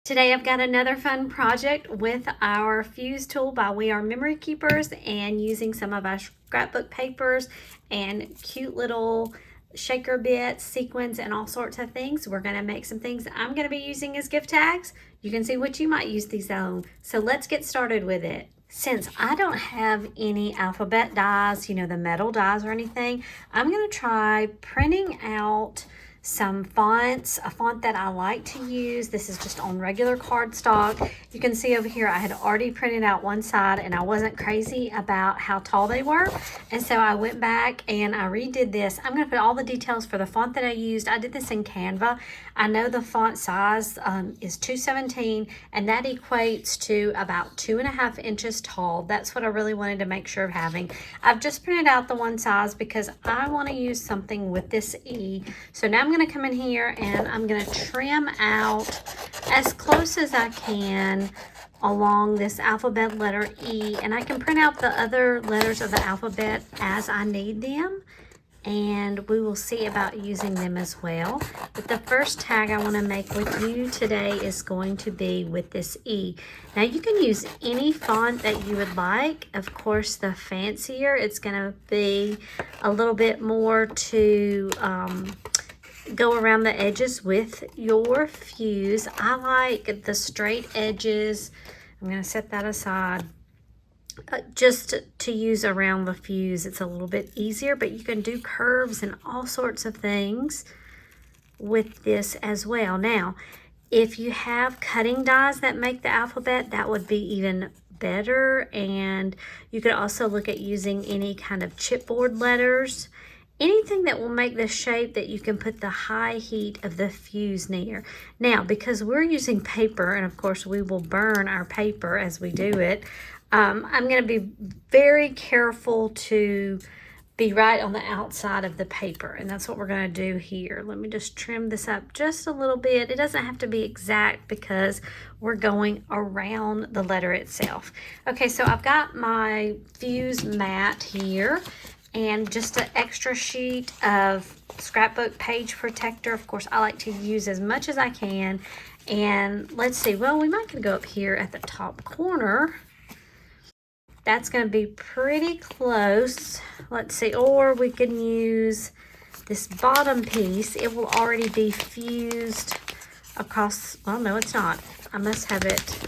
Today I've got another fun project with our fuse tool by We Are Memory Keepers and using some of our scrapbook papers and cute little shaker bits, sequins, and all sorts of things. We're going to make some things I'm going to be using as gift tags. You can see what you might use these on. So let's get started with it. Since I don't have any alphabet dies, the metal dies or anything, I'm going to try printing out some fonts, a font that I like to use. This is just on regular cardstock. You can see over here I had already printed out one side and I wasn't crazy about how tall they were, and so I went back and I redid this. I'm going to put all the details for the font that I used. I did this in Canva. I know the font size is 217, and that equates to about 2.5 inches tall. That's what I really wanted to make sure of having. I've just printed out the one size because I want to use something with this E. So now I'm going to come in here and I'm going to trim out as close as I can along this alphabet letter E, and I can print out the other letters of the alphabet as I need them, and we will see about using them as well. But the first tag I want to make with you today is going to be with this E. Now you can use any font that you would like. Of course, the fancier it's going to be a little bit more to go around the edges with your fuse. I like the straight edges. I'm going to set that aside. Just to use around the fuse, it's a little bit easier, but you can do curves and all sorts of things with this as well. Now, if you have cutting dies that make the alphabet, that would be even better, and you could also look at using any kind of chipboard letters, anything that will make the shape that you can put the high heat of the fuse near. Now, because we're using paper, and of course we will burn our paper as we do it, I'm going to be very careful to be right on the outside of the paper, and that's what we're going to do here. Let me just trim this up just a little bit. It doesn't have to be exact because we're going around the letter itself. Okay, so I've got my fuse mat here and just an extra sheet of scrapbook page protector. Of course, I like to use as much as I can. And let's see, well, we might go up here at the top corner. That's going to be pretty close. Let's see, or we can use this bottom piece. It will already be fused across. Well, no, it's not. I must have it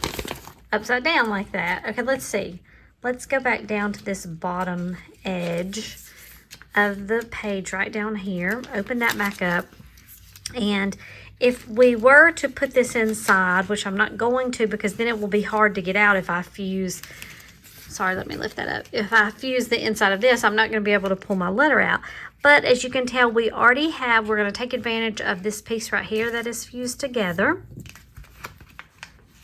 upside down like that. Okay, let's see. Let's go back down to this bottom edge of the page right down here. Open that back up. And if we were to put this inside, which I'm not going to because then it will be hard to get out if I fuse. Sorry, let me lift that up. If I fuse the inside of this, I'm not going to be able to pull my letter out. But as you can tell, we already have, we're going to take advantage of this piece right here that is fused together.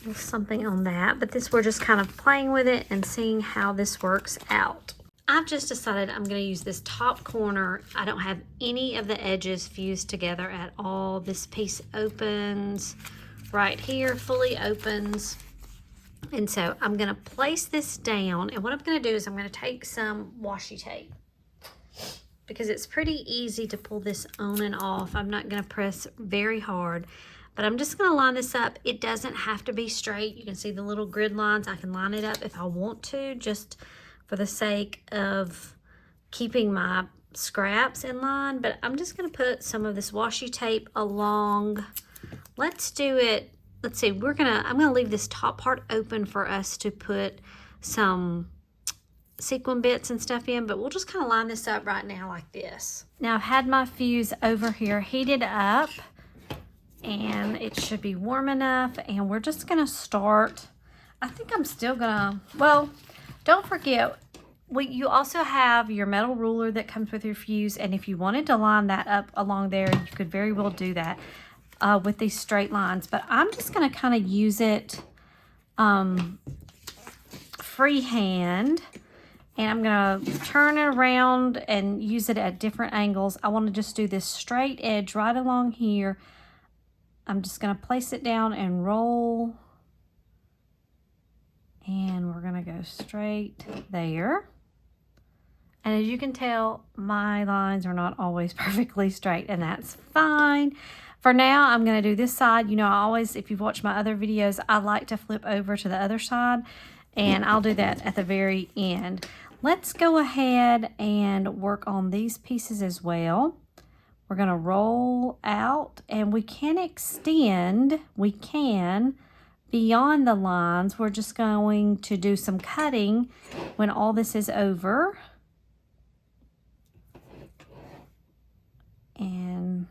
There's something on that, but this, we're just kind of playing with it and seeing how this works out. I've just decided I'm going to use this top corner. I don't have any of the edges fused together at all. This piece opens right here, fully opens. And so I'm going to place this down, and what I'm going to do is I'm going to take some washi tape because it's pretty easy to pull this on and off. I'm not going to press very hard, but I'm just going to line this up. It doesn't have to be straight. You can see the little grid lines. I can line it up if I want to, just for the sake of keeping my scraps in line. But I'm just going to put some of this washi tape along. Let's do it. Let's see, I'm gonna leave this top part open for us to put some sequin bits and stuff in, but we'll just kind of line this up right now like this. Now I've had my fuse over here heated up, and it should be warm enough, and we're just gonna start. I think I'm still gonna, well, don't forget, you also have your metal ruler that comes with your fuse, and if you wanted to line that up along there, you could very well do that. With these straight lines, but I'm just going to kind of use it freehand, and I'm going to turn it around and use it at different angles. I want to just do this straight edge right along here. I'm just going to place it down and roll, and we're going to go straight there. And as you can tell, my lines are not always perfectly straight, and that's fine. For now, I'm going to do this side. You know, I always, if you've watched my other videos, I like to flip over to the other side, and I'll do that at the very end. Let's go ahead and work on these pieces as well. We're going to roll out, and we can extend, beyond the lines. We're just going to do some cutting when all this is over. And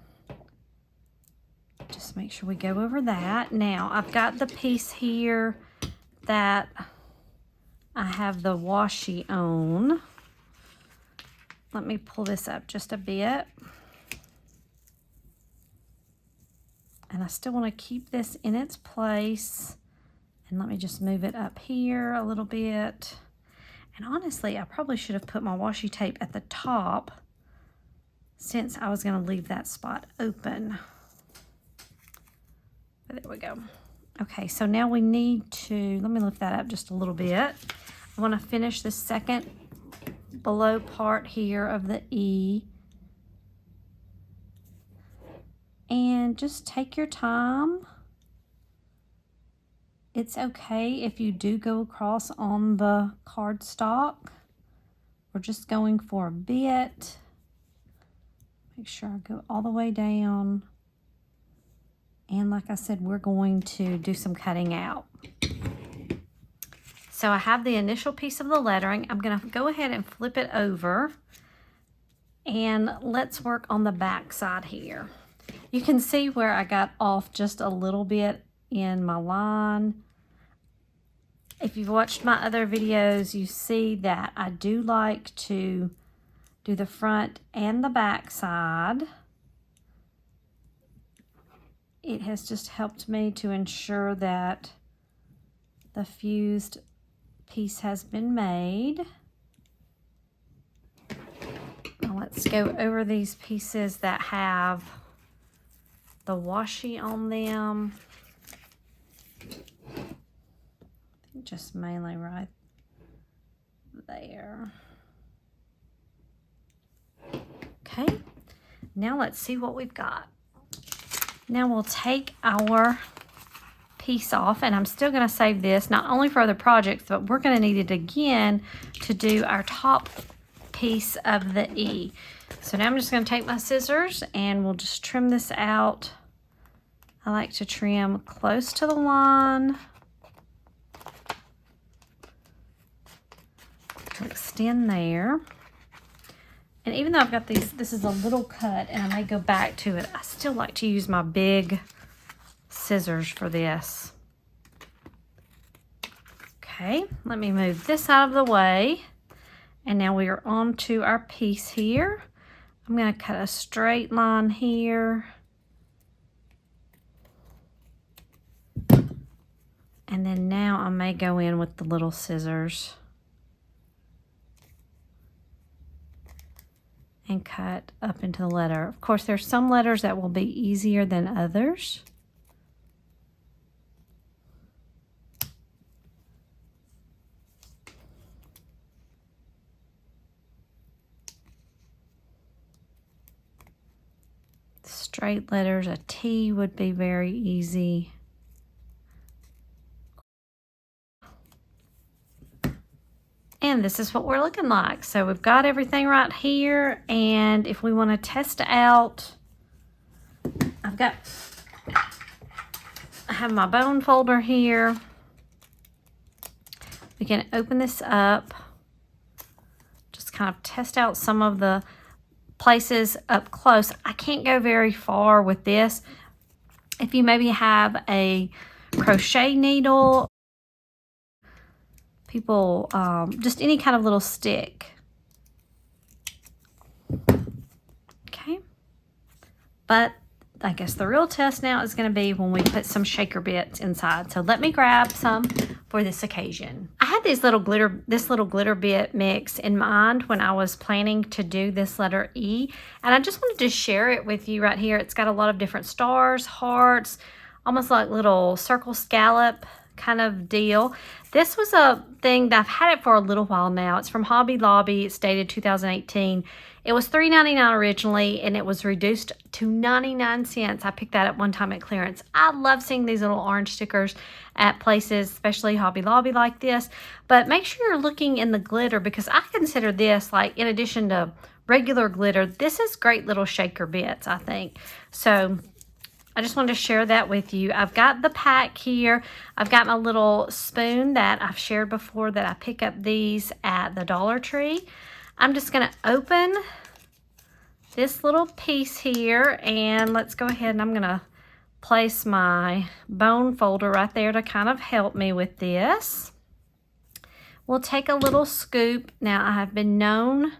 just make sure we go over that. Now, I've got the piece here that I have the washi on. Let me pull this up just a bit. And I still want to keep this in its place. And let me just move it up here a little bit. And honestly, I probably should have put my washi tape at the top, since I was going to leave that spot open. But there we go. Okay, so now we need to, let me lift that up just a little bit. I want to finish the second below part here of the E. And just take your time. It's okay if you do go across on the cardstock. We're just going for a bit. Make sure I go all the way down. And like I said, we're going to do some cutting out. So I have the initial piece of the lettering. I'm going to go ahead and flip it over. And let's work on the back side here. You can see where I got off just a little bit in my line. If you've watched my other videos, you see that I do like to do the front and the back side. It has just helped me to ensure that the fused piece has been made. Now let's go over these pieces that have the washi on them. I think just mainly right there. Okay, now let's see what we've got. Now we'll take our piece off, and I'm still going to save this not only for other projects, but we're going to need it again to do our top piece of the E. So now I'm just going to take my scissors and we'll just trim this out. I like to trim close to the line to extend there. And even though I've got these, this is a little cut and I may go back to it, I still like to use my big scissors for this. Okay, let me move this out of the way. And now we are on to our piece here. I'm going to cut a straight line here. And then now I may go in with the little scissors and cut up into the letter. Of course, there's some letters that will be easier than others. Straight letters, a T would be very easy. And this is what we're looking like. So we've got everything right here. And if we want to test out, I have my bone folder here. We can open this up. Just kind of test out some of the places up close. I can't go very far with this. If you maybe have a crochet needle, people, just any kind of little stick. Okay. But I guess the real test now is going to be when we put some shaker bits inside. So let me grab some for this occasion. I had this little glitter bit mix in mind when I was planning to do this letter E, and I just wanted to share it with you right here. It's got a lot of different stars, hearts, almost like little circle scallop kind of deal. This was a thing that I've had it for a little while now. It's from Hobby Lobby. It's dated 2018. It was $3.99 originally, and it was reduced to 99 cents. I picked that up one time at clearance. I love seeing these little orange stickers at places, especially Hobby Lobby like this. But make sure you're looking in the glitter, because I consider this, like, in addition to regular glitter, this is great little shaker bits, I think. So I just wanted to share that with you. I've got the pack here. I've got my little spoon that I've shared before that I pick up these at the Dollar Tree. I'm just going to open this little piece here, and let's go ahead and I'm going to place my bone folder right there to kind of help me with this. We'll take a little scoop. Now, I have been known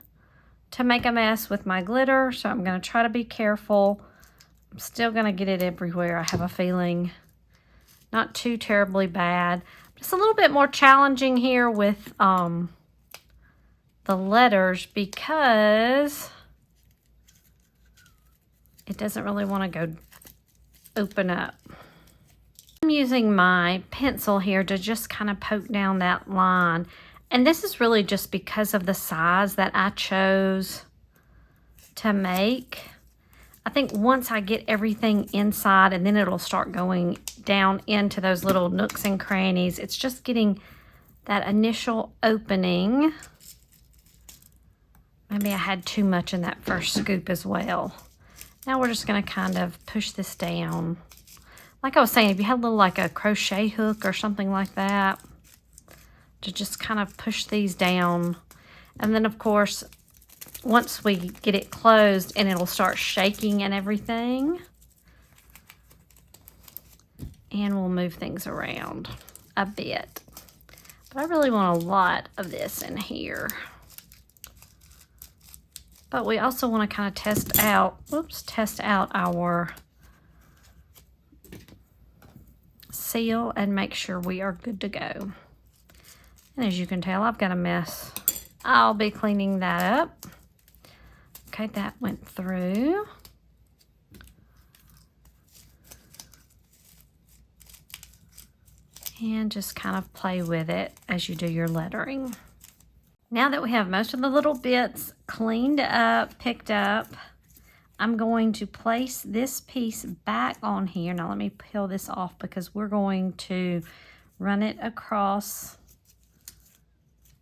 to make a mess with my glitter, so I'm going to try to be careful. I'm still going to get it everywhere, I have a feeling. Not too terribly bad. Just a little bit more challenging here with the letters, because it doesn't really want to go open up. I'm using my pencil here to just kind of poke down that line. And this is really just because of the size that I chose to make. I think once I get everything inside, and then it'll start going down into those little nooks and crannies. It's just getting that initial opening. Maybe I had too much in that first scoop as well. Now we're just going to kind of push this down. Like I was saying, if you had a little like a crochet hook or something like that, to just kind of push these down. And then of course, once we get it closed, and it'll start shaking and everything. And we'll move things around a bit. But I really want a lot of this in here. But we also want to kind of test out our seal and make sure we are good to go. And as you can tell, I've got a mess. I'll be cleaning that up. Okay, that went through. And just kind of play with it as you do your lettering. Now that we have most of the little bits cleaned up, picked up, I'm going to place this piece back on here. Now let me peel this off, because we're going to run it across.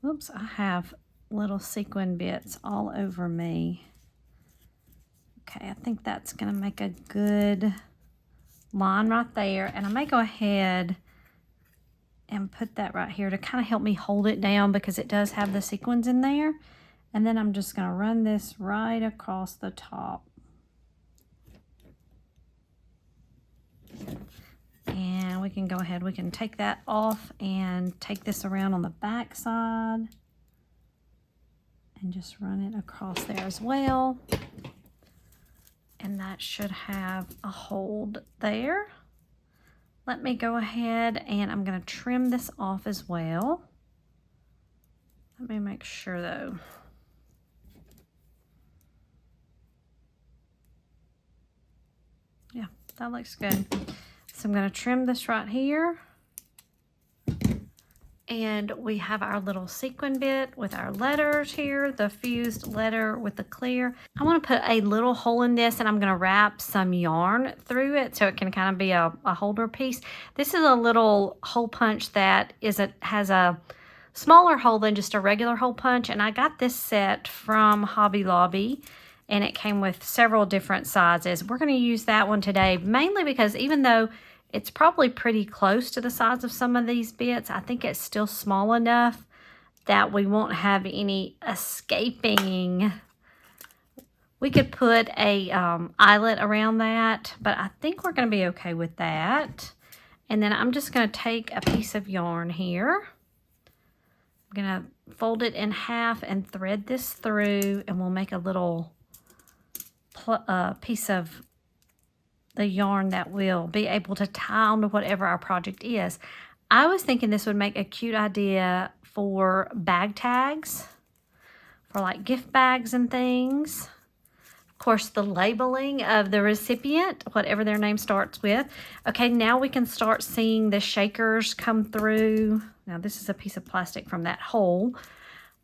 Oops, I have little sequin bits all over me. Okay, I think that's going to make a good line right there. And I may go ahead and put that right here to kind of help me hold it down, because it does have the sequins in there. And then I'm just going to run this right across the top. And we can go ahead, we can take that off and take this around on the back side and just run it across there as well. And that should have a hold there. Let me go ahead and I'm going to trim this off as well. Let me make sure though. Yeah, that looks good. So I'm going to trim this right here. And we have our little sequin bit with our letters here, the fused letter with the clear. I want to put a little hole in this, and I'm going to wrap some yarn through it so it can kind of be a holder piece. This is a little hole punch that has a smaller hole than just a regular hole punch, and I got this set from Hobby Lobby, and it came with several different sizes. We're going to use that one today, mainly because even though it's probably pretty close to the size of some of these bits, I think it's still small enough that we won't have any escaping. We could put a eyelet around that, but I think we're going to be okay with that. And then I'm just going to take a piece of yarn here. I'm going to fold it in half and thread this through, and we'll make a little piece of the yarn that will be able to tie onto whatever our project is. I was thinking this would make a cute idea for bag tags, for like gift bags and things. Of course, the labeling of the recipient, whatever their name starts with. Okay, now we can start seeing the shakers come through. Now this is a piece of plastic from that hole.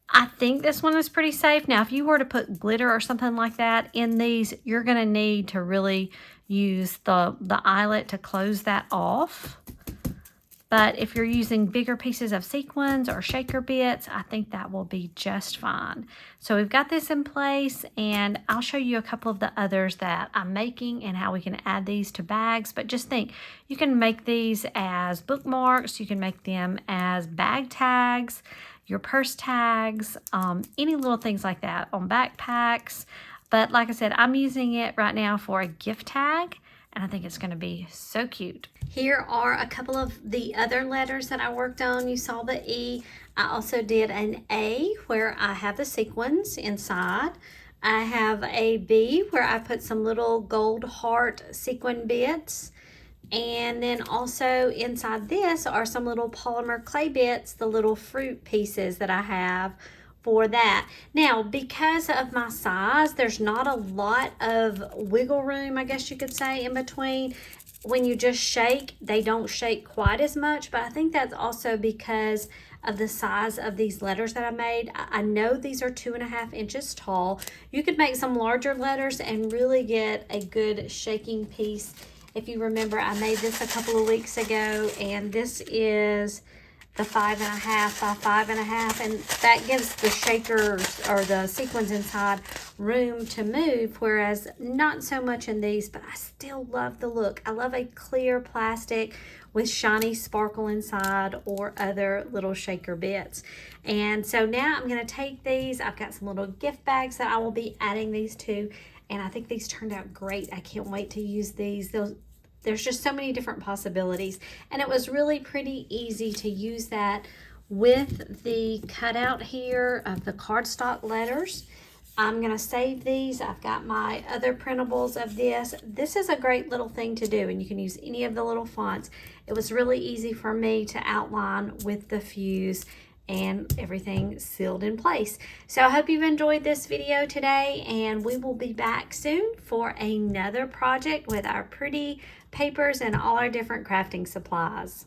I think this one is pretty safe. Now, if you were to put glitter or something like that in these, you're gonna need to really use the eyelet to close that off. But if you're using bigger pieces of sequins or shaker bits, I think that will be just fine. So we've got this in place, and I'll show you a couple of the others that I'm making and how we can add these to bags. But just think, you can make these as bookmarks, you can make them as bag tags, your purse tags, any little things like that on backpacks. But like I said, I'm using it right now for a gift tag, and I think it's going to be so cute. Here are a couple of the other letters that I worked on. You saw the E. I also did an A where I have the sequins inside. I have a B where I put some little gold heart sequin bits. And then also inside this are some little polymer clay bits, the little fruit pieces that I have for that. Now, because of my size, there's not a lot of wiggle room, I guess you could say, in between. When you just shake, they don't shake quite as much, but I think that's also because of the size of these letters that I made. I know these are 2.5 inches tall. You could make some larger letters and really get a good shaking piece. If you remember, I made this a couple of weeks ago, and this is the 5.5 by 5.5, and that gives the shakers or the sequins inside room to move, whereas not so much in these, but I still love the look. I love a clear plastic with shiny sparkle inside or other little shaker bits. And so now I'm going to take these. I've got some little gift bags that I will be adding these to, and I think these turned out great. I can't wait to use these. There's just so many different possibilities, and it was really pretty easy to use that with the cutout here of the cardstock letters. I'm going to save these. I've got my other printables of this. This is a great little thing to do, and you can use any of the little fonts. It was really easy for me to outline with the fuse and everything sealed in place. So I hope you've enjoyed this video today, and we will be back soon for another project with our pretty papers and all our different crafting supplies.